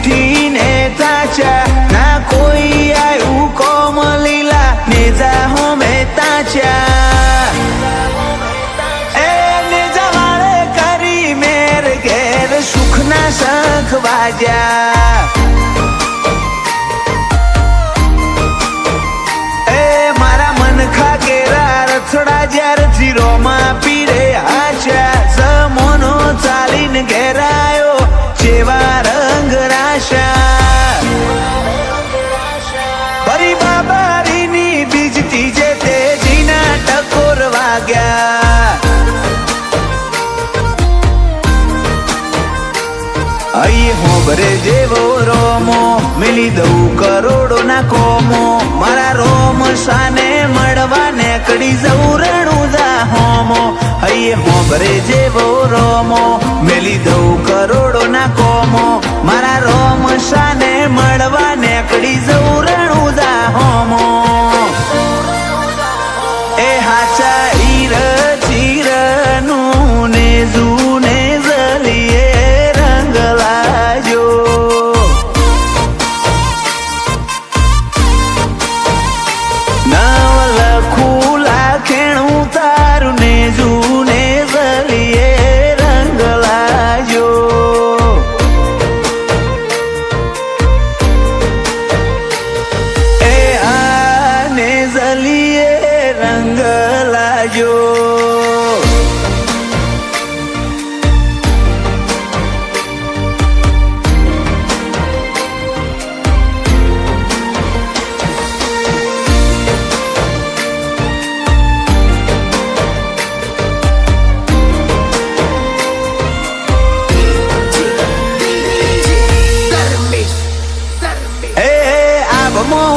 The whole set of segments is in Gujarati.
મીઠી ને તાચા ના કોઈ આયુ કોમ લીલા નેજા હોમે તાચા એ નેજા વાળે કરી મેર ઘેર સુખના શંખ વાજ્યા એ મારા મન ખાકેરા રથડા જ્યારથી રોમાં પીરે આચા સમોનો ચાલીને ઘેરાયો જેવા રંગ રાશા ફરી બાબારીની બીજતી જે તેજીના ટકોર વાગ્યા અહીં હોબરે જેવો રોમો મિલી દઉં કરોડો ના કોમો મારા રોમ સાને મળવા નેકડી જવું રણુદા હોમો અહીં હોબરે જેવો રોમો મિલી દઉં કરોડો ના કોમો મારા રોમ સાને મળવા નેકડી જવું રણુદા હોમો એ હાચા ઈર ચીરનું ને જૂને જલીએ રંગ લાજો નવ લખું લાખેણું તારું ને જૂને જલીએ રંગ લાજો એ આને જલીએ રંગ લાજો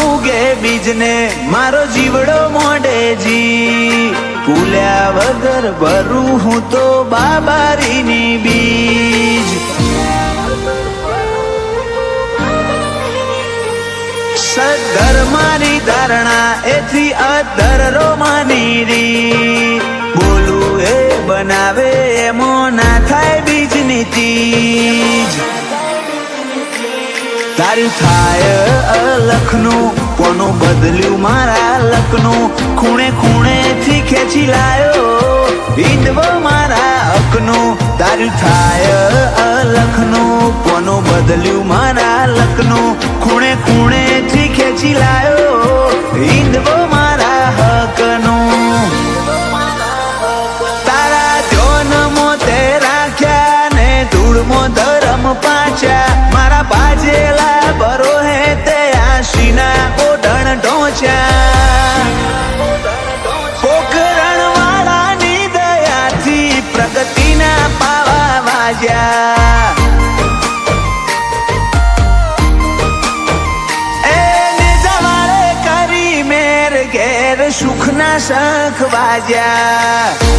ઉગે બીજને મારો જીવડો મોઢેજી ફૂલ્યા વગર ભરું હું તો બાબારીની બીજ સદ્ધર મારી ધારણા એથી અધર રોમાની રી બોલું એ બનાવે એમો ના થાય બીજની તીજ તારું થાય અલખનું કોનું બદલ્યું મારા લખનું ખૂણે ખૂણેથી ખેંચી લાયો ઈંદવો મારા હકનું તારું થાય અલખનું કોનું બદલ્યું મારા લખનું ખૂણે ખૂણેથી ખેંચી લાયો ઈંદવો મારા હકનું તારા જોનમો તે રાખ્યા ને ધૂળમો ધરમ પાછા મારા બાજેલા બરો હે તે આશીના કોઢણ ઢોચા પોકરણ વાળાની દયાથી પ્રગતિના પાવા વાજ્યા એ નેજા વાળે કરી મેર ઘેર સુખના શંખ વાજ્યા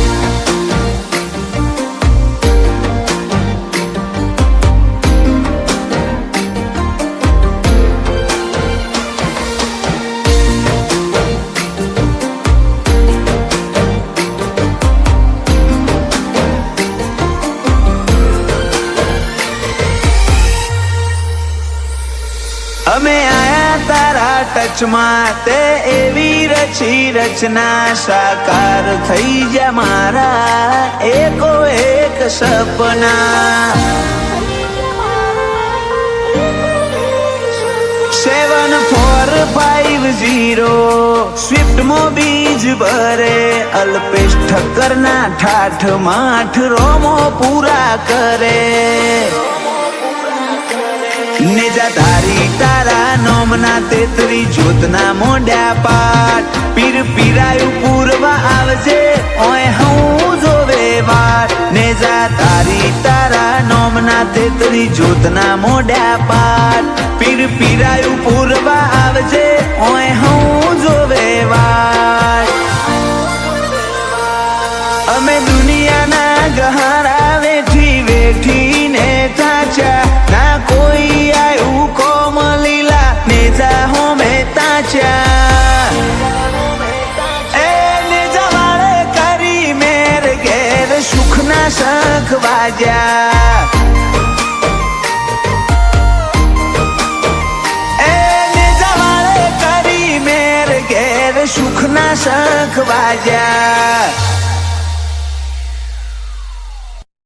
અમે આયા તારા ટચમાં તે એવી રચી રચના સાકાર થઈ જા મારા એકો એક સપના 7450 સ્વિફ્ટ મો બીજ ભરે અલ્પેશ ઠક્કરના ઠાઠ માઠ રોમો પૂરા કરે નેજા તારી તારા નોમના તેતરી જ્યોતના મોઢ્યા પાટ પીર પીરાયું પૂરવા આવજે ઓય હું જોવે વાટ નેજા તારી તારા નોમના તેતરી જ્યોતના મોઢ્યા પાટ પીર પીરાયું પૂરવા આવજે ઓય હું જોવે વાટ અમે દુનિયાના ગહારા વેઠી વેઠીને તાચા ના કોઈ આયુ કોમ લીલા નેજા હોમે તાચા એ નેજા વાળે કરી મેર ઘેર સુખના શંખ વાજ્યા સુખના શંખ વાજ્યા